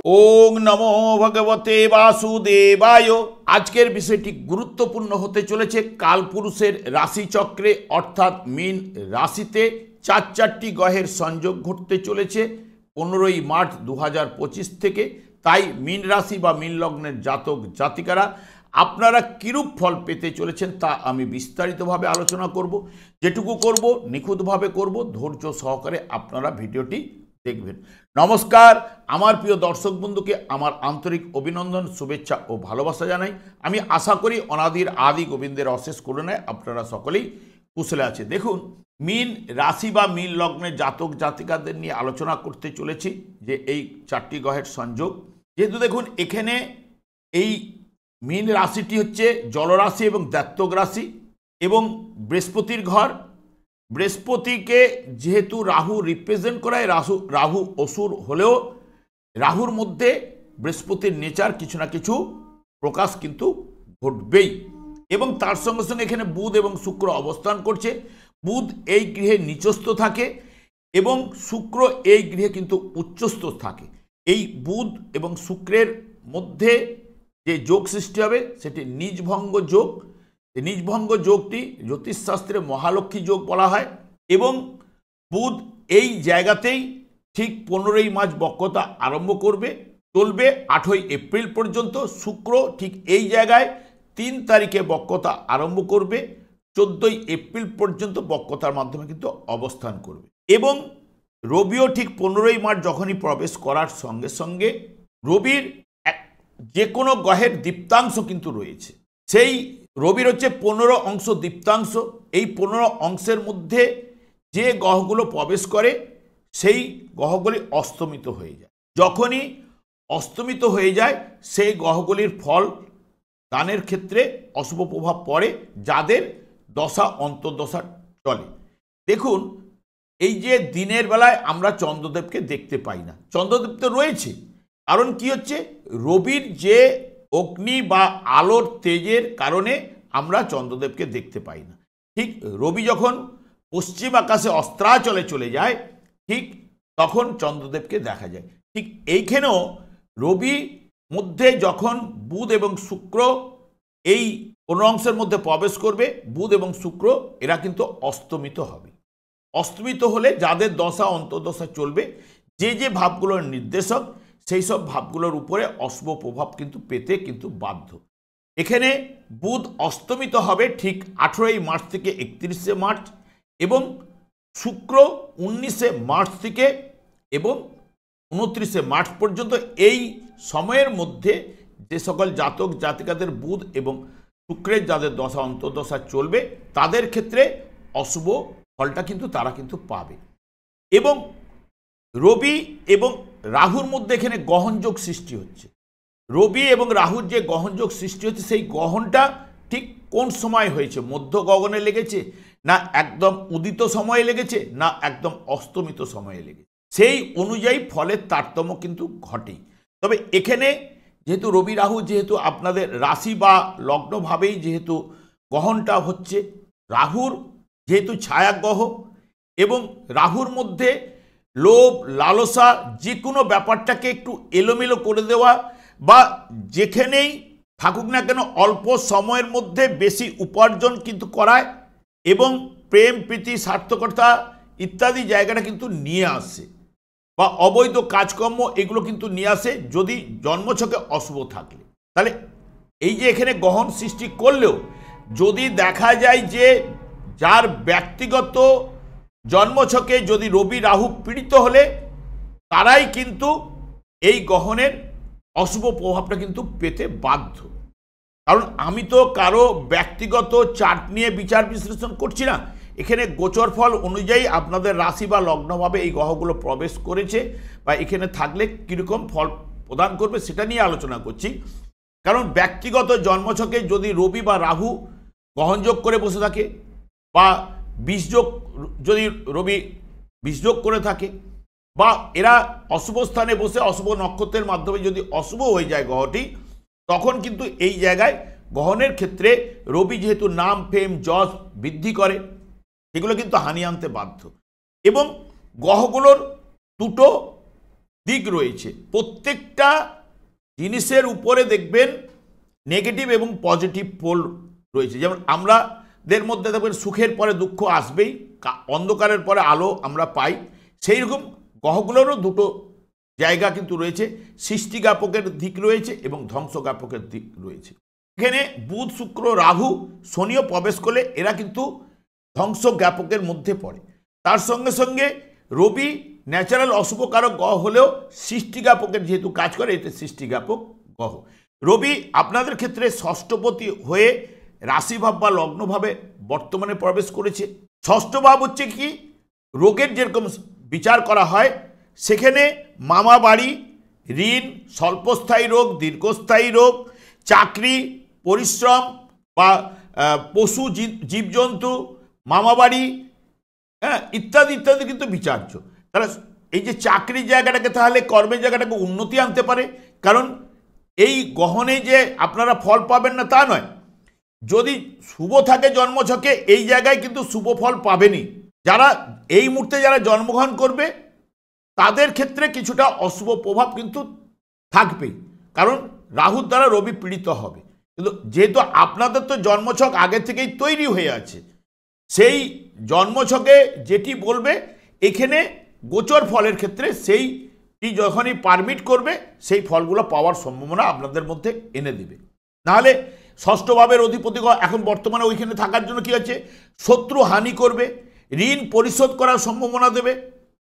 ওং নমো ভগবতে বাসুদেবায়। আজকের বিষয়টি গুরুত্বপূর্ণ হতে চলেছে। কালপুরুষের রাশিচক্রে অর্থাৎ মীন রাশিতে চারটি গ্রহের সংযোগ ঘটতে চলেছে 15ই মার্চ 2025 থেকে। তাই মীন রাশি বা মীন লগ্নের জাতক জাতিকারা আপনারা কিরূপ ফল পেতে চলেছেন তা আমি বিস্তারিতভাবে আলোচনা করব। যেটুকু করব নিখুঁতভাবে করব, ধৈর্য সহকারে আপনারা ভিডিওটি দেখবেন। নমস্কার, আমার প্রিয় দর্শক বন্ধুকে আমার আন্তরিক অভিনন্দন, শুভেচ্ছা ও ভালোবাসা জানাই। আমি আশা করি অনাদির আদি গোবিন্দের অশেষ করুণায় আপনারা সকলেই কুশলে আছে। দেখুন, মীন রাশি বা মীন লগ্নের জাতক জাতিকাদের নিয়ে আলোচনা করতে চলেছি যে এই চারটি গ্রহের সংযোগ। যেহেতু দেখুন এখানে এই মীন রাশিটি হচ্ছে জলরাশি এবং দ্ব্যর্থক রাশি এবং বৃহস্পতির ঘর। বৃহস্পতিকে যেহেতু রাহু রিপ্রেজেন্ট করায়, রাহু অসুর হলেও রাহুর মধ্যে বৃহস্পতির নেচার কিছু না কিছু প্রকাশ কিন্তু ঘটবেই। এবং তার সঙ্গে সঙ্গে এখানে বুধ এবং শুক্র অবস্থান করছে। বুধ এই গৃহে নিচস্থ থাকে এবং শুক্র এই গৃহে কিন্তু উচ্চস্থ থাকে। এই বুধ এবং শুক্রের মধ্যে যে যোগ সৃষ্টি হবে সেটি নিজভঙ্গ যোগ। নিজভঙ্গ যোগটি জ্যোতিষশাস্ত্রে মহালক্ষ্মী যোগ বলা হয়। এবং বুধ এই জায়গাতেই ঠিক 15ই মার্চ বক্রতা আরম্ভ করবে, চলবে 8ই এপ্রিল পর্যন্ত। শুক্র ঠিক এই জায়গায় 3 তারিখে বক্রতা আরম্ভ করবে, 14ই এপ্রিল পর্যন্ত বক্রতার মাধ্যমে কিন্তু অবস্থান করবে। এবং রবিও ঠিক 15ই মার্চ যখনই প্রবেশ করার সঙ্গে সঙ্গে রবির যে কোনো গ্রহের দীপ্তাংশ কিন্তু রয়েছে। সেই রবির হচ্ছে 15 অংশ দীপ্তাংশ। এই 15 অংশের মধ্যে যে গ্রহগুলো প্রবেশ করে সেই গ্রহগুলি অস্তমিত হয়ে যায়। যখনই অস্তমিত হয়ে যায় সেই গ্রহগুলির ফল দানের ক্ষেত্রে অশুভ প্রভাব পড়ে, যাদের দশা অন্তর্দশা চলে। দেখুন, এই যে দিনের বেলায় আমরা চন্দ্রদেবকে দেখতে পাই না, চন্দ্রদেব তো রয়েছে, কারণ কি হচ্ছে রবির যে অগ্নি বা আলোর তেজের কারণে আমরা চন্দ্রদেবকে দেখতে পাই না। ঠিক রবি যখন পশ্চিম আকাশে অস্ত্রাচলে চলে যায় ঠিক তখন চন্দ্রদেবকে দেখা যায়। ঠিক এইখানেও রবি মধ্যে যখন বুধ এবং শুক্র এই কোন অংশের মধ্যে প্রবেশ করবে, বুধ এবং শুক্র এরা কিন্তু অস্তমিত হবে। অস্তমিত হলে যাদের দশা অন্তর্দশা চলবে, যে যে ভাবগুলোর নির্দেশক সেই সব ভাবগুলোর উপরে অশুভ প্রভাব কিন্তু পেতে কিন্তু বাধ্য। এখানে বুধ অস্তমিত হবে ঠিক 18ই মার্চ থেকে 31শে মার্চ এবং শুক্র 19শে মার্চ থেকে এবং 29শে মার্চ পর্যন্ত। এই সময়ের মধ্যে যে সকল জাতক জাতিকাদের বুধ এবং শুক্রের যাদের দশা অন্তর্দশা চলবে তাদের ক্ষেত্রে অশুভ ফলটা কিন্তু তারা কিন্তু পাবে। এবং রবি এবং রাহুর মধ্যে এখানে গ্রহণযোগ সৃষ্টি হচ্ছে। রবি এবং রাহুর যে গ্রহণযোগ সৃষ্টি হচ্ছে সেই গ্রহণটা ঠিক কোন সময় হয়েছে, মধ্য গগনে লেগেছে না একদম উদিত সময়ে লেগেছে না একদম অস্তমিত সময়ে লেগেছে, সেই অনুযায়ী ফলের তারতম্য কিন্তু ঘটেই। তবে এখানে যেহেতু রবি রাহু যেহেতু আপনাদের রাশি বা লগ্নভাবেই যেহেতু গ্রহণটা হচ্ছে, রাহুর যেহেতু ছায়া গ্রহ এবং রাহুর মধ্যে লোভ লালসা যে কোনো ব্যাপারটাকে একটু এলোমেলো করে দেওয়া বা যেখানেই থাকুক না কেন অল্প সময়ের মধ্যে বেশি উপার্জন কিন্তু করায় এবং প্রেম প্রীতি সার্থকতা ইত্যাদি জায়গাটা কিন্তু নিয়ে আসে বা অবৈধ কাজকর্ম এগুলো কিন্তু নিয়ে আসে যদি জন্মছকে অশুভ থাকলে। তাহলে এই যে এখানে গ্রহণ সৃষ্টি করলেও যদি দেখা যায় যে যার ব্যক্তিগত জন্মছকে যদি রবি রাহু পীড়িত হলে তারাই কিন্তু এই গ্রহণের অশুভ প্রভাবটা কিন্তু পেতে বাধ্য। কারণ আমি তো কারো ব্যক্তিগত চার্ট নিয়ে বিচার বিশ্লেষণ করছি না, এখানে গোচর ফল অনুযায়ী আপনাদের রাশি বা লগ্নভাবে এই গ্রহগুলো প্রবেশ করেছে বা এখানে থাকলে কীরকম ফল প্রদান করবে সেটা নিয়ে আলোচনা করছি। কারণ ব্যক্তিগত জন্মছকে যদি রবি বা রাহু গ্রহণযোগ করে বসে থাকে বা বিষযোগ যদি রবি বিষযোগ করে থাকে বা এরা অশুভ স্থানে বসে অশুভ নক্ষত্রের মাধ্যমে যদি অশুভ হয়ে যায় গ্রহটি, তখন কিন্তু এই জায়গায় গ্রহণের ক্ষেত্রে রবি যেহেতু নাম ফেম যশ বৃদ্ধি করে এগুলো কিন্তু হানি আনতে বাধ্য। এবং গ্রহগুলোর দুটো দিক রয়েছে। প্রত্যেকটা জিনিসের উপরে দেখবেন নেগেটিভ এবং পজিটিভ পোল রয়েছে। যেমন আমাদের মধ্যে দেখবেন সুখের পরে দুঃখ আসবেই, অন্ধকারের পরে আলো আমরা পাই। সেই রকম গ্রহগুলোরও দুটো জায়গা কিন্তু রয়েছে, সৃষ্টিজ্ঞাপকের দিক রয়েছে এবং ধ্বংসজ্ঞাপকের দিক রয়েছে। এখানে বুধ, শুক্র, রাহু, শনিও প্রবেশ করলে এরা কিন্তু ধ্বংসজ্ঞাপকের মধ্যে পড়ে। তার সঙ্গে সঙ্গে রবি ন্যাচারাল অশুভকারক গ্রহ হলেও সৃষ্টিজ্ঞাপকের যেহেতু কাজ করে, এতে সৃষ্টিজ্ঞাপক গ্রহ। রবি আপনাদের ক্ষেত্রে ষষ্ঠপতি হয়ে রাশিভাব বা লগ্নভাবে বর্তমানে প্রবেশ করেছে। ষষ্ঠ ভাব হচ্ছে কি, রোগের যেরকম বিচার করা হয়, সেখানে মামা বাড়ি, ঋণ, স্বল্পস্থায়ী রোগ, দীর্ঘস্থায়ী রোগ, চাকরি, পরিশ্রম বা পশু জীবজন্তু, মামাবাড়ি, হ্যাঁ, ইত্যাদি ইত্যাদি কিন্তু বিচার্য। তাহলে এই যে চাকরির জায়গাটাকে, তাহলে কর্মের জায়গাটাকে উন্নতি আনতে পারে। কারণ এই গহনে যে আপনারা ফল পাবেন না তা নয়, যদি শুভ থাকে জন্মছকে এই জায়গায় কিন্তু শুভ ফল পাবেনই। যারা এই মুহূর্তে যারা জন্মগ্রহণ করবে তাদের ক্ষেত্রে কিছুটা অশুভ প্রভাব কিন্তু থাকবেই, কারণ রাহুর দ্বারা রবি পীড়িত হবে। কিন্তু যেহেতু আপনাদের তো জন্মছক আগে থেকেই তৈরি হয়ে আছে, সেই জন্মছকে যেটি বলবে এখানে গোচর ফলের ক্ষেত্রে সেইটি যখনই পারমিট করবে সেই ফলগুলো পাওয়ার সম্ভাবনা আপনাদের মধ্যে এনে দেবে। নাহলে ষষ্ঠ ভাবের অধিপতি এখন বর্তমানে ওইখানে থাকার জন্য কি আছে, শত্রু হানি করবে, ঋণ পরিশোধ করার সম্ভাবনা দেবে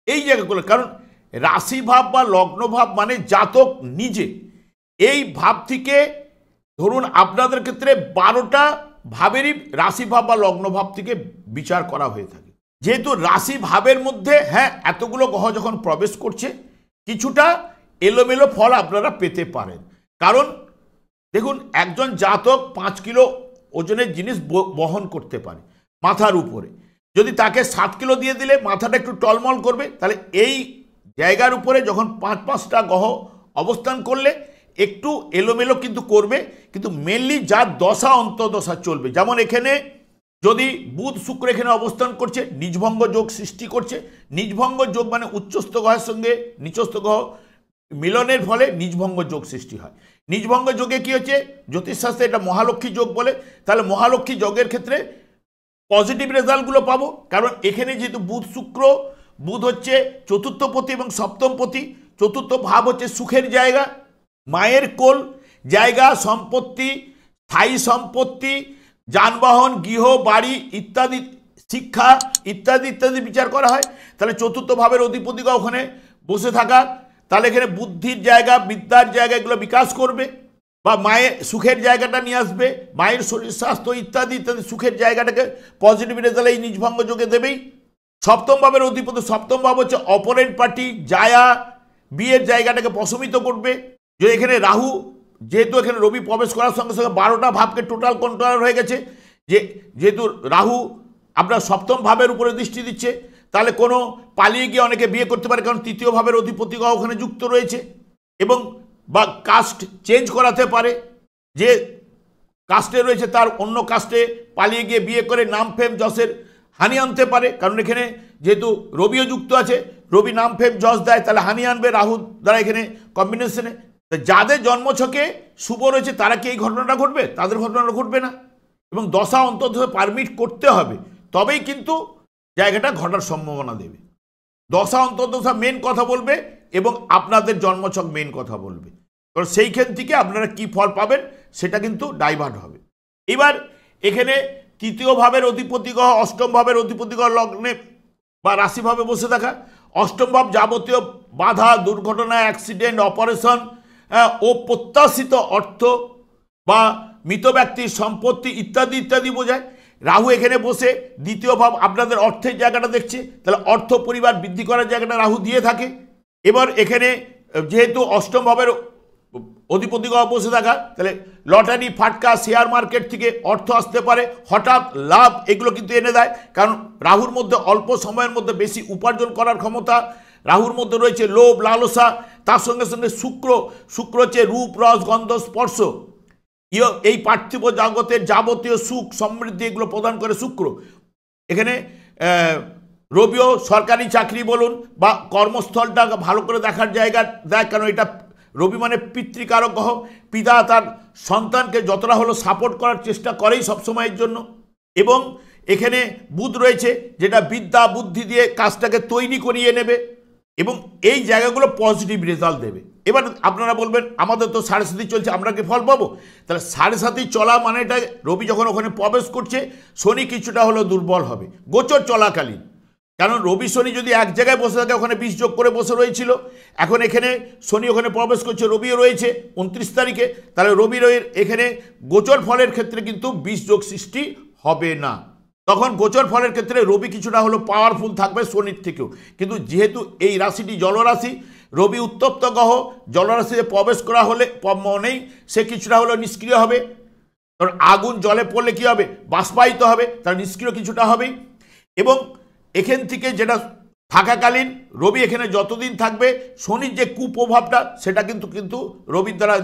এই জায়গাগুলো। কারণ রাশিভাব বা লগ্নভাব মানে জাতক নিজে, এই ভাব থেকে ধরুন আপনাদের ক্ষেত্রে 12টা ভাবেরই রাশিভাব বা লগ্নভাব থেকে বিচার করা হয়ে থাকে। যেহেতু রাশি ভাবের মধ্যে হ্যাঁ এতগুলো গ্রহ যখন প্রবেশ করছে, কিছুটা এলোমেলো ফল আপনারা পেতে পারেন। কারণ দেখুন, একজন জাতক 5 কিলো ওজনের জিনিস বহন করতে পারে মাথার উপরে। যদি তাকে 7 কিলো দিয়ে দিলে মাথাটা একটু টলমল করবে। তাহলে এই জায়গার উপরে যখন 5-5টা গ্রহ অবস্থান করলে একটু এলোমেলো কিন্তু করবে, কিন্তু মেনলি যার দশা অন্তর্দশা চলবে। যেমন এখানে যদি বুধ শুক্র এখানে অবস্থান করছে, নিজভঙ্গ যোগ সৃষ্টি করছে। নিজভঙ্গ যোগ মানে উচ্চস্থ গ্রহের সঙ্গে নিচস্থ গ্রহ মিলনের ফলে নিজভঙ্গ যোগ সৃষ্টি হয়। নিজভঙ্গ যোগে কি হচ্ছে, জ্যোতিষশাস্ত্রে এটা মহালক্ষ্মী যোগ বলে। তাহলে মহালক্ষ্মী যোগের ক্ষেত্রে পজিটিভ রেজাল্টগুলো পাবো, কারণ এখানে যেহেতু বুধ শুক্র, বুধ হচ্ছে চতুর্থপতি এবং সপ্তমপতি। চতুর্থ ভাব হচ্ছে সুখের জায়গা, মায়ের কোল, জায়গা, সম্পত্তি, স্থায়ী সম্পত্তি, যানবাহন, গৃহ, বাড়ি ইত্যাদি, শিক্ষা ইত্যাদি ইত্যাদি বিচার করা হয়। তাহলে চতুর্থ ভাবের অধিপতি가 ওখানে বসে থাকা, তাহলে এখানে বুদ্ধির জায়গা, বিদ্যার জায়গা এগুলো বিকাশ করবে বা মায়ের সুখের জায়গাটা নিয়ে আসবে। মায়ের শরীর স্বাস্থ্য ইত্যাদি ইত্যাদি সুখের জায়গাটাকে পজিটিভ রেজাল্ট এই নিজভঙ্গ যোগে দেবেই। সপ্তম ভাবের অধিপতি, সপ্তম ভাব হচ্ছে অপোনেন্ট পার্টি, জায়া, বিয়ের জায়গাটাকে প্রশমিত করবে। যে এখানে রাহু, যেহেতু এখানে রবি প্রবেশ করার সঙ্গে সঙ্গে 12টা ভাবকে টোটাল কন্ট্রোল হয়ে গেছে, যেহেতু রাহু আপনার সপ্তম ভাবের উপরে দৃষ্টি দিচ্ছে, তাহলে কোনো পালিয়ে গিয়ে অনেকে বিয়ে করতে পারে, কারণ তৃতীয় ভাবের অধিপতি ওখানে যুক্ত রয়েছে। এবং বা কাস্ট চেঞ্জ করাতে পারে, যে কাস্টে রয়েছে তার অন্য কাস্টে পালিয়ে গিয়ে বিয়ে করে নাম ফেম যশের হানি আনতে পারে। কারণ এখানে যেহেতু রবিও যুক্ত আছে, রবি নাম ফেম যশ দেয়, তাহলে হানি আনবে রাহু দ্বারা এখানে কম্বিনেশনে। যাদের জন্মছকে শুভ রয়েছে তারা কি এই ঘটনাটা ঘটবে? তাদের ঘটনাটা ঘটবে না। এবং দশা অন্তর্দশা পারমিট করতে হবে, তবেই কিন্তু জায়গাটা ঘটার সম্ভাবনা দেবে। দশা অন্তর্দশা মেন কথা বলবে এবং আপনাদের জন্মছক মেন কথা বলবে। কারণ সেইখান থেকে আপনারা কি ফল পাবেন সেটা কিন্তু ডাইভার্ট হবে। এবার এখানে তৃতীয় ভাবের অধিপতি গ্রহ, অষ্টম ভাবের অধিপতি গ্রহ লগ্নে বা রাশিভাবে বসে থাকা। অষ্টম ভাব যাবতীয় বাধা, দুর্ঘটনা, অ্যাক্সিডেন্ট, অপারেশন ও প্রত্যাশিত অর্থ বা মৃত ব্যক্তির সম্পত্তি ইত্যাদি ইত্যাদি বোঝায়। রাহু এখানে বসে দ্বিতীয় ভাব আপনাদের অর্থের জায়গাটা দেখছে, তাহলে অর্থ পরিবার বৃদ্ধি করার জায়গাটা রাহু দিয়ে থাকে। এবার এখানে যেহেতু অষ্টম ভাবের অধিপতি গ্রহ বসে থাকা, তাহলে লটারি, ফাটকা, শেয়ার মার্কেট থেকে অর্থ আসতে পারে, হঠাৎ লাভ এগুলো কিন্তু এনে দেয়। কারণ রাহুর মধ্যে অল্প সময়ের মধ্যে বেশি উপার্জন করার ক্ষমতা, রাহুর মধ্যে রয়েছে লোভ, লালসা। তার সঙ্গে সঙ্গে শুক্র হচ্ছে রূপ, রস, গন্ধ, স্পর্শ, এই পার্থিব জগতের যাবতীয় সুখ সমৃদ্ধি এগুলো প্রদান করে শুক্র। এখানে রবিও সরকারি চাকরি বলুন বা কর্মস্থলটা ভালো করে দেখার জায়গা দেয়, কারণ এটা রবি মানে পিতৃকারক গ্রহ। পিতা তার সন্তানকে যতটা হলো সাপোর্ট করার চেষ্টা করেই সবসময়ের জন্য। এবং এখানে বুধ রয়েছে, যেটা বিদ্যা বুদ্ধি দিয়ে কাজটাকে তৈরি করিয়ে নেবে এবং এই জায়গাগুলো পজিটিভ রেজাল্ট দেবে। এবার আপনারা বলবেন আমাদের তো 7.5 চলছে, আমরা কি ফল পাবো? তাহলে 7.5 চলা মানেটা রবি যখন ওখানে প্রবেশ করছে, শনি কিছুটা হলো দুর্বল হবে গোচর চলাকালীন। কারণ রবি শনি যদি এক জায়গায় বসে থাকে, ওখানে 20 যোগ করে বসে রয়েছিল, এখন এখানে শনি ওখানে প্রবেশ করছে, রবিও রয়েছে 29 তারিখে, তাহলে রবির এখানে গোচর ফলের ক্ষেত্রে কিন্তু 20 যোগ সৃষ্টি হবে না। তখন গোচর ফলের ক্ষেত্রে রবি কিছুটা হলো পাওয়ারফুল থাকবে শনির থেকেও। কিন্তু যেহেতু এই রাশিটি জলরাশি, রবি উত্তপ্ত গ্রহ, জলরাশিতে প্রবেশ করা হলে মনেই সে কিছুটা হলো নিষ্ক্রিয় হবে। কারণ আগুন জলে পড়লে কী হবে? বাষ্পায়িত হবে, তার নিষ্ক্রিয় কিছুটা হবেই। এবং এখান থেকে যেটা থাকাকালীন রবি এখানে যতদিন থাকবে, শনির যে কুপ্রভাবটা সেটা কিন্তু রবির দ্বারা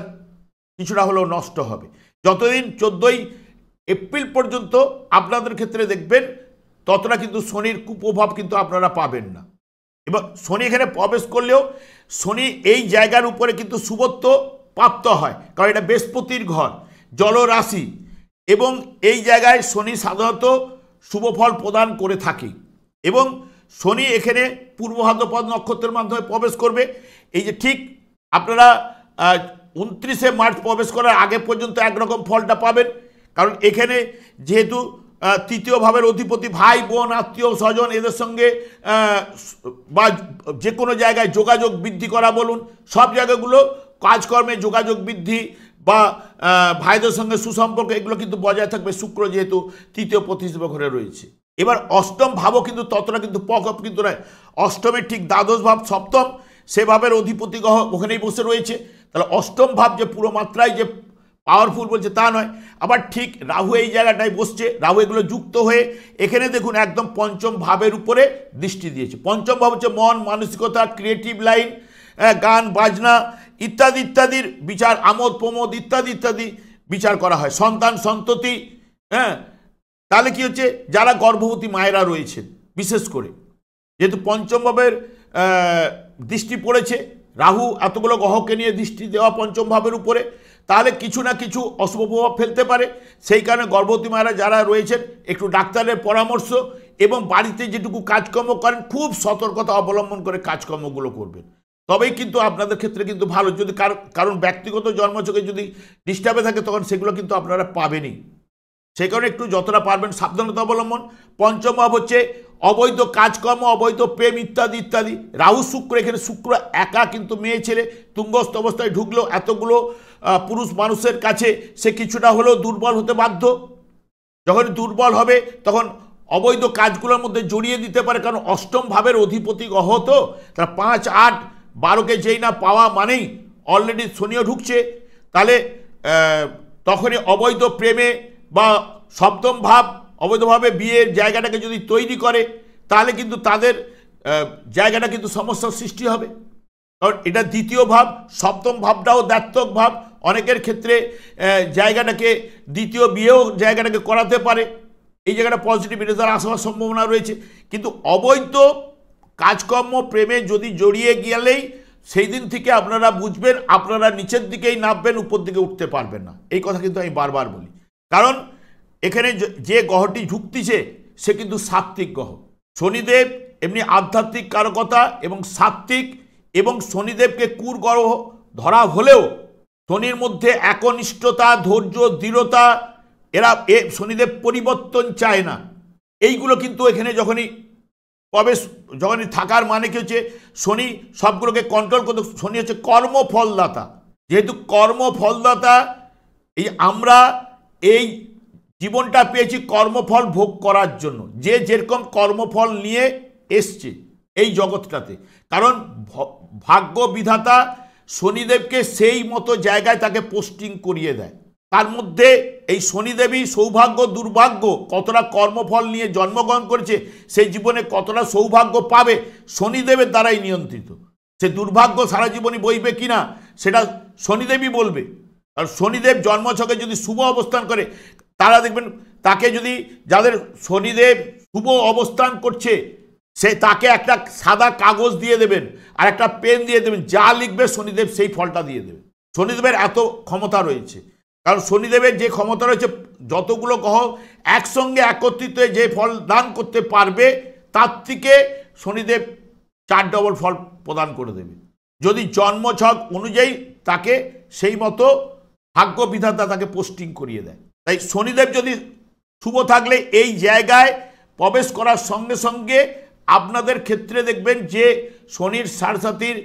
কিছুটা হলেও নষ্ট হবে। যতদিন 14ই এপ্রিল পর্যন্ত আপনাদের ক্ষেত্রে দেখবেন, ততটা কিন্তু শনির কুপ্রভাব কিন্তু আপনারা পাবেন না। এবং শনি এখানে প্রবেশ করলেও শনি এই জায়গার উপরে কিন্তু শুভত্ব প্রাপ্ত হয়, কারণ এটা বৃহস্পতির ঘর, জলরাশি, এবং এই জায়গায় শনি সাধারণত শুভ ফল প্রদান করে থাকে। এবং শনি এখানে পূর্ব ভাদ্রপদ নক্ষত্রের মাধ্যমে প্রবেশ করবে। এই যে ঠিক আপনারা 29শে মার্চ প্রবেশ করার আগে পর্যন্ত একরকম ফলটা পাবেন, কারণ এখানে যেহেতু তৃতীয় ভাবের অধিপতি ভাই বোন আত্মীয় স্বজন এদের সঙ্গে বা যে কোনো জায়গায় যোগাযোগ বৃদ্ধি করা বলুন, সব জায়গাগুলো কাজকর্মে যোগাযোগ বৃদ্ধি বা ভাইদের সঙ্গে সুসম্পর্ক এগুলো কিন্তু বজায় থাকবে, শুক্র যেহেতু তৃতীয় প্রতিষ্ঠা ঘরে রয়েছে। এবার অষ্টম ভাবও কিন্তু ততটা কিন্তু প্রকোপ কিন্তু নয়, অষ্টমের ঠিক দ্বাদশ ভাব সপ্তম, সে ভাবের অধিপতি গ্রহ ওখানেই বসে রয়েছে। তাহলে অষ্টম ভাব যে পুরো মাত্রায় যে পাওয়ারফুল বলছে তা নয়। আবার ঠিক রাহু এই জায়গাটায় বসছে, রাহু এগুলো যুক্ত হয়ে এখানে দেখুন একদম পঞ্চম ভাবের উপরে দৃষ্টি দিয়েছে। পঞ্চম ভাব হচ্ছে মন মানসিকতা, ক্রিয়েটিভ লাইন, গান বাজনা ইত্যাদি ইত্যাদির বিচার, আমোদ প্রমোদ ইত্যাদি ইত্যাদি বিচার করা হয়, সন্তান সন্ততি। তাহলে কি হচ্ছে, যারা গর্ভবতী মায়েরা রয়েছেন বিশেষ করে, যেহেতু পঞ্চম ভাবের দৃষ্টি পড়েছে, রাহু এতগুলো গ্রহকে নিয়ে দৃষ্টি দেওয়া পঞ্চম ভাবের উপরে, তাহলে কিছু না কিছু অশুভ প্রভাব ফেলতে পারে। সেই কারণে গর্ভবতী মায়েরা যারা রয়েছেন একটু ডাক্তারের পরামর্শ এবং বাড়িতে যেটুকু কাজকর্ম করেন খুব সতর্কতা অবলম্বন করে কাজকর্মগুলো করবেন, তবেই কিন্তু আপনাদের ক্ষেত্রে কিন্তু ভালো। যদি কারণ ব্যক্তিগত জন্মছকে যদি ডিস্টার্বে থাকে তখন সেগুলো কিন্তু আপনারা পাবেনই। সেই কারণে একটু যতটা পারবেন সাবধানতা অবলম্বন। পঞ্চম ভাব হচ্ছে অবৈধ কাজকর্ম, অবৈধ প্রেম ইত্যাদি ইত্যাদি। রাহু শুক্র, এখানে শুক্র একা কিন্তু মেয়ে ছেলে তুঙ্গস্থ অবস্থায় ঢুকলেও এতগুলো পুরুষ মানুষের কাছে সে কিছুটা হলেও দুর্বল হতে বাধ্য। যখন দুর্বল হবে তখন অবৈধ কাজগুলোর মধ্যে জড়িয়ে দিতে পারে, কারণ অষ্টম ভাবের অধিপতি গ্রহ তো, তারা 5, 8, 12কে যেই না পাওয়া মানেই অলরেডি শনিও ঢুকছে। তাহলে তখনই অবৈধ প্রেমে বা সপ্তম ভাব অবৈধভাবে বিয়ের জায়গাটাকে যদি তৈরি করে, তাহলে কিন্তু তাদের জায়গাটা কিন্তু সমস্যার সৃষ্টি হবে। কারণ এটা দ্বিতীয় ভাব, সপ্তম ভাবটাও দ্ব্যর্থক ভাব, অনেকের ক্ষেত্রে জায়গাটাকে দ্বিতীয় বিয়েও জায়গাটাকে করাতে পারে। এই জায়গাটা পজিটিভ রেজাল্ট আসার সম্ভাবনা রয়েছে। কিন্তু অবৈধ কাজকর্ম প্রেমে যদি জড়িয়ে গেলেই সেই দিন থেকে আপনারা বুঝবেন আপনারা নিচের দিকেই নামবেন, উপর দিকে উঠতে পারবেন না। এই কথা কিন্তু আমি বারবার বলি, কারণ এখানে যে গ্রহটি ঢুকতেছে সে কিন্তু সাত্ত্বিক গ্রহ। শনিদেব এমনি আধ্যাত্মিক কারকতা এবং সাত্ত্বিক, এবং শনিদেবকে কুর গ্রহ ধরা হলেও শনির মধ্যে একনিষ্ঠতা, ধৈর্য, দৃঢ়তা, এরা শনিদেব পরিবর্তন চায় না। এইগুলো কিন্তু এখানে যখনই থাকার মানে কি হচ্ছে, শনি সবগুলোকে কন্ট্রোল করতে। শনি হচ্ছে কর্মফলদাতা, যেহেতু কর্মফলদাতা, এই আমরা এই জীবনটা পেয়েছি কর্মফল ভোগ করার জন্য, যে যেরকম কর্মফল নিয়ে এসছে এই জগৎটাতে। কারণ ভাগ্য বিধাতা শনিদেবকে সেই মতো জায়গায় তাকে পোস্টিং করিয়ে দেয়। তার মধ্যে এই শনিদেবই সৌভাগ্য দুর্ভাগ্য, কতটা কর্মফল নিয়ে জন্মগ্রহণ করেছে, সেই জীবনে কতটা সৌভাগ্য পাবে শনিদেবের দ্বারাই নিয়ন্ত্রিত। সে দুর্ভাগ্য সারা জীবনই বইবে কিনা সেটা শনিদেবই বলবে। আর শনিদেব জন্মছকে যদি শুভ অবস্থান করে, তারা দেখবেন তাকে যদি, যাদের শনিদেব শুভ অবস্থান করছে সে তাকে একটা সাদা কাগজ দিয়ে দেবেন আর একটা পেন দিয়ে দেবেন, যা লিখবে শনিদেব সেই ফলটা দিয়ে দেবে। শনিদেবের এত ক্ষমতা রয়েছে, কারণ শনিদেবের যে ক্ষমতা রয়েছে, যতগুলো গ্রহ একসঙ্গে একত্রিত হয়ে যে ফল দান করতে পারবে তার থেকে শনিদেব 4 ডবল ফল প্রদান করে দেবে, যদি জন্মছক অনুযায়ী তাকে সেই মতো ভাগ্য বিধাতা তাকে পোস্টিং করিয়ে দেয়। তাই শনিদেব যদি শুভ থাকলে এই জায়গায় প্রবেশ করার সঙ্গে সঙ্গে আপনাদের ক্ষেত্রে দেখবেন যে শনির সাড়েসাতির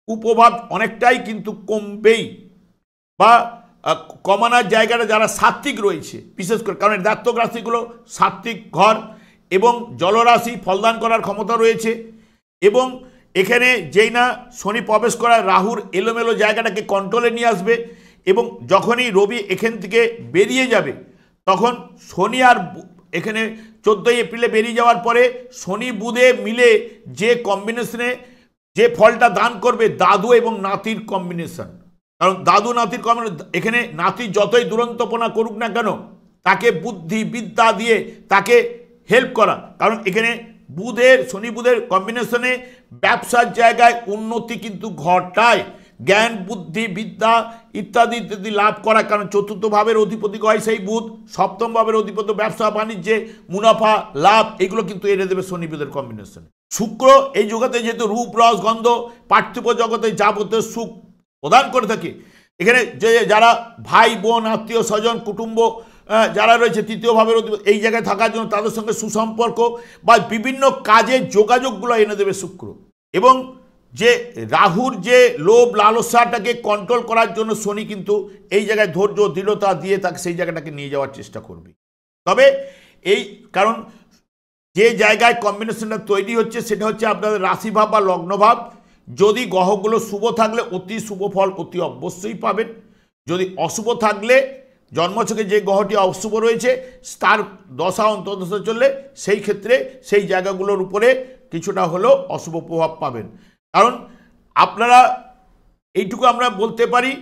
কুপ্রভাব অনেকটাই কিন্তু কমবেই, বা কমানোর জায়গাটা যারা সাত্ত্বিক রয়েছে বিশেষ করে, কারণ দাত্তক রাশিগুলো সাত্ত্বিক ঘর এবং জলরাশি ফলদান করার ক্ষমতা রয়েছে। এবং এখানে যেই না শনি প্রবেশ করায় রাহুর এলোমেলো জায়গাটাকে কন্ট্রোলে নিয়ে আসবে, এবং যখনই রবি এখান থেকে বেরিয়ে যাবে তখন শনি আর এখানে 14 এপ্রিলে বেরিয়ে যাওয়ার পরে শনি বুধে মিলে যে কম্বিনেশনে যে ফলটা দান করবে, দাদু এবং নাতির কম্বিনেশন। কারণ দাদু নাতির কম্বিনেশন, এখানে নাতি যতই দুরন্তপনা করুক না কেন তাকে বুদ্ধি বিদ্যা দিয়ে তাকে হেল্প করা, কারণ এখানে শনি বুধের কম্বিনেশনে ব্যবসার জায়গায় উন্নতি কিন্তু ঘটায়, জ্ঞান বুদ্ধি বিদ্যা ইত্যাদি ইত্যাদি লাভ করা, কারণ চতুর্থ ভাবের অধিপতি হয় সেই বুধ, সপ্তম ভাবের অধিপতি ব্যবসা বাণিজ্যে মুনাফা লাভ, এগুলো কিন্তু এনে দেবে শনি বুধের কম্বিনেশন। শুক্র এই জগতে যেহেতু রূপ রস গন্ধ পার্থিব জগতে যাবতীয় সুখ প্রদান করে থাকে, এখানে যে যারা ভাই বোন আত্মীয় স্বজন কুটুম্ব যারা রয়েছে তৃতীয় ভাবের এই জায়গায় থাকার জন্য তাদের সঙ্গে সুসম্পর্ক বা বিভিন্ন কাজে যোগাযোগগুলো এনে দেবে শুক্র। এবং যে রাহুর যে লোভ লালসাটাকে কন্ট্রোল করার জন্য শনি কিন্তু এই জায়গায় ধৈর্য দৃঢ়তা দিয়ে তাকে সেই জায়গাটাকে নিয়ে যাওয়ার চেষ্টা করবে। তবে এই কারণ যে জায়গায় কম্বিনেশনটা তৈরি হচ্ছে সেটা হচ্ছে আপনাদের রাশিভাব বা লগ্নভাব, যদি গ্রহগুলো শুভ থাকলে অতি শুভ ফল অতি অবশ্যই পাবেন, যদি অশুভ থাকলে জন্মছকে যে গ্রহটি অশুভ রয়েছে তার দশা অন্তর্দশা চললে সেই ক্ষেত্রে সেই জায়গাগুলোর উপরে কিছুটা হলেও অশুভ প্রভাব পাবেন। কারণ আপনারা এইটুকু আমরা বলতে পারি,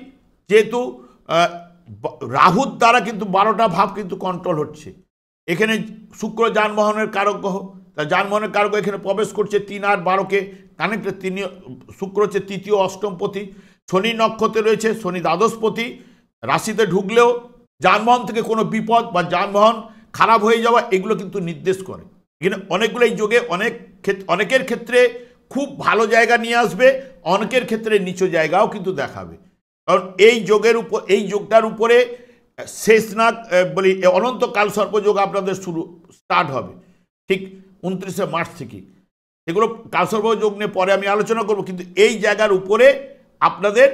যেহেতু রাহুর দ্বারা কিন্তু 12টা ভাব কিন্তু কন্ট্রোল হচ্ছে, এখানে শুক্র যানবাহনের কারক গ্রহ, তা যানবাহনের কারক এখানে প্রবেশ করছে 3 আর 12কে কানেক্টে, শুক্র হচ্ছে তৃতীয় অষ্টমপতি, শনি নক্ষত্রে রয়েছে, শনি দ্বাদশপতি, রাশিতে ঢুকলেও যানবাহন থেকে কোনো বিপদ বা যানবাহন খারাপ হয়ে যাওয়া এগুলো কিন্তু নির্দেশ করে। এখানে অনেকগুলো এই যোগে অনেকের ক্ষেত্রে খুব ভালো জায়গা নিয়ে আসবে, অনেকের ক্ষেত্রে নিচু জায়গাও কিন্তু দেখাবে, কারণ এই যোগটার উপরে শেষনাগ বলি অনন্তকাল সর্পযোগ আপনাদের স্টার্ট হবে ঠিক 29শে মার্চ থেকে। এগুলো কালসর্পযোগ নিয়ে পরে আমি আলোচনা করব, কিন্তু এই জায়গার উপরে আপনাদের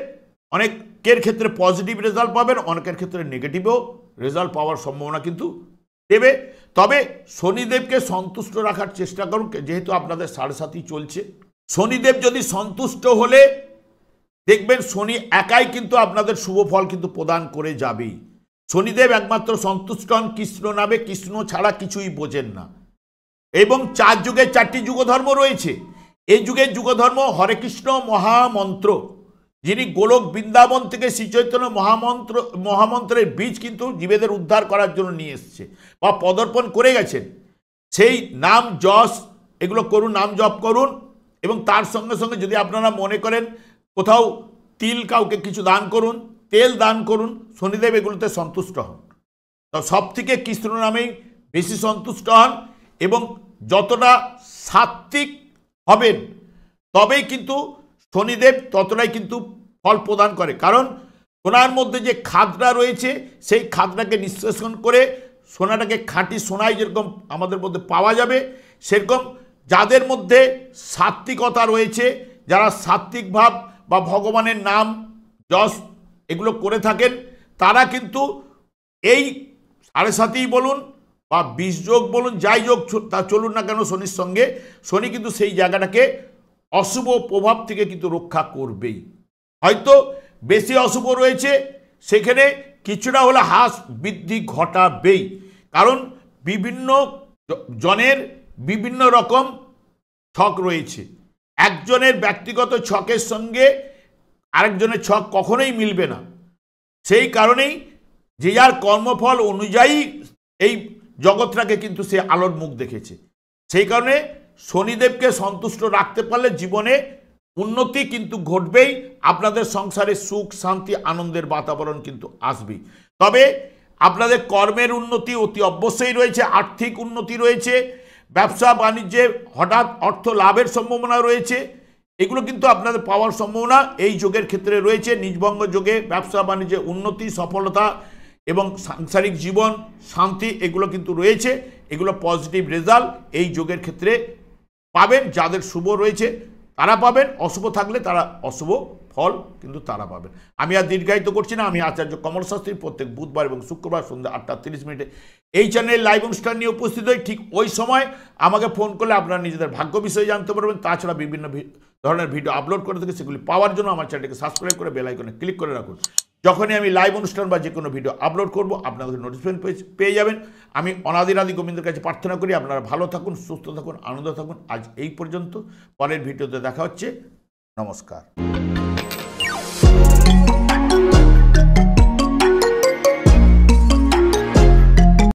অনেকের ক্ষেত্রে পজিটিভ রেজাল্ট পাবেন, অনেকের ক্ষেত্রে নেগেটিভও রেজাল্ট পাওয়ার সম্ভাবনা কিন্তু দেবে। তবে শনিদেবকে সন্তুষ্ট রাখার চেষ্টা করুন, যেহেতু আপনাদের 7.5 চলছে। শনিদেব যদি সন্তুষ্ট হলে দেখবেন শনি একাই কিন্তু আপনাদের শুভ ফল কিন্তু প্রদান করে যাবেই। শনিদেব একমাত্র সন্তুষ্ট হন কৃষ্ণ নামে, কৃষ্ণ ছাড়া কিছুই বোঝেন না। এবং 4 যুগে 4টি যুগধর্ম রয়েছে। এই যুগের যুগধর্ম হরে কৃষ্ণ মহামন্ত্র, যিনি গোলক বৃন্দাবন থেকে শ্রীচৈতন্য মহামন্ত্রের বীজ কিন্তু জীবেদের উদ্ধার করার জন্য নিয়ে এসছে বা পদার্পণ করে গেছেন। সেই নাম যশ এগুলো করুন, নাম জপ করুন, এবং তার সঙ্গে সঙ্গে যদি আপনারা মনে করেন কোথাও তিল কাউকে কিছু দান করুন, তেল দান করুন, শনিদেব এগুলোতে সন্তুষ্ট হন। তো সব থেকে কৃষ্ণ নামেই বেশি সন্তুষ্ট হন, এবং যতটা সাত্ত্বিক হবেন তবেই কিন্তু শনিদেব ততটাই কিন্তু ফল প্রদান করে। কারণ সোনার মধ্যে যে খাদটা রয়েছে সেই খাদটাকে নিঃশেষণ করে সোনাটাকে খাঁটি সোনায় যেরকম আমাদের মধ্যে পাওয়া যাবে, সেরকম যাদের মধ্যে সাত্ত্বিকতা রয়েছে, যারা সাত্ত্বিক ভাব বা ভগবানের নাম যশ এগুলো করে থাকেন, তারা কিন্তু এই 7.5 বলুন বা 20 যোগ বলুন, যাই যোগ তা চলুন না কেন শনির সঙ্গে, শনি কিন্তু সেই জায়গাটাকে অশুভ প্রভাব থেকে কিন্তু রক্ষা করবেই। হয়তো বেশি অশুভ রয়েছে সেখানে কিছুটা হলে হ্রাস বৃদ্ধি ঘটাবেই, কারণ বিভিন্ন জনের বিভিন্ন রকম ছক রয়েছে। একজনের ব্যক্তিগত ছকের সঙ্গে আরেকজনের ছক কখনোই মিলবে না। সেই কারণেই যে যার কর্মফল অনুযায়ী এই জগৎটাকে কিন্তু সে আলোর মুখ দেখেছে। সেই কারণে শনিদেবকে সন্তুষ্ট রাখতে পারলে জীবনে উন্নতি কিন্তু ঘটবেই, আপনাদের সংসারে সুখ শান্তি আনন্দের বাতাবরণ কিন্তু আসবেই। তবে আপনাদের কর্মের উন্নতি অতি অবশ্যই রয়েছে, আর্থিক উন্নতি রয়েছে, ব্যবসা বাণিজ্যে হঠাৎ অর্থ লাভের সম্ভাবনা রয়েছে, এগুলো কিন্তু আপনাদের পাওয়ার সম্ভাবনা এই যোগের ক্ষেত্রে রয়েছে। নিজভঙ্গ যোগে ব্যবসা বাণিজ্যে উন্নতি, সফলতা এবং সাংসারিক জীবন শান্তি এগুলো কিন্তু রয়েছে। এগুলো পজিটিভ রেজাল্ট এই যোগের ক্ষেত্রে পাবেন। যাদের শুভ রয়েছে তারা পাবেন, অশুভ থাকলে তারা অশুভ ফল কিন্তু তারা পাবেন। আমি আর দীর্ঘায়িত করছি না। আমি আচার্য কমল শাস্ত্রী প্রত্যেক বুধবার এবং শুক্রবার সন্ধ্যা 8:30 এই চ্যানেলে লাইভ অনুষ্ঠান নিয়ে উপস্থিত হই। ঠিক ওই সময় আমাকে ফোন করলে আপনারা নিজেদের ভাগ্য বিষয়ে জানতে পারবেন। তাছাড়া বিভিন্ন ধরনের ভিডিও আপলোড করে থাকে, সেগুলি পাওয়ার জন্য আমার চ্যানেলকে সাবস্ক্রাইব করে বেল আইকনে ক্লিক করে রাখুন। যখনই আমি লাইভ অনুষ্ঠান বা যে কোনো ভিডিও আপলোড করব আপনাদের নোটিফিকেশন পেয়ে যাবেন। আমি অনাদিরাদি গোবিন্দের কাছে প্রার্থনা করি আপনারা ভালো থাকুন, সুস্থ থাকুন, আনন্দ থাকুন। আজ এই পর্যন্ত, পরের ভিডিওতে দেখা হচ্ছে। নমস্কার।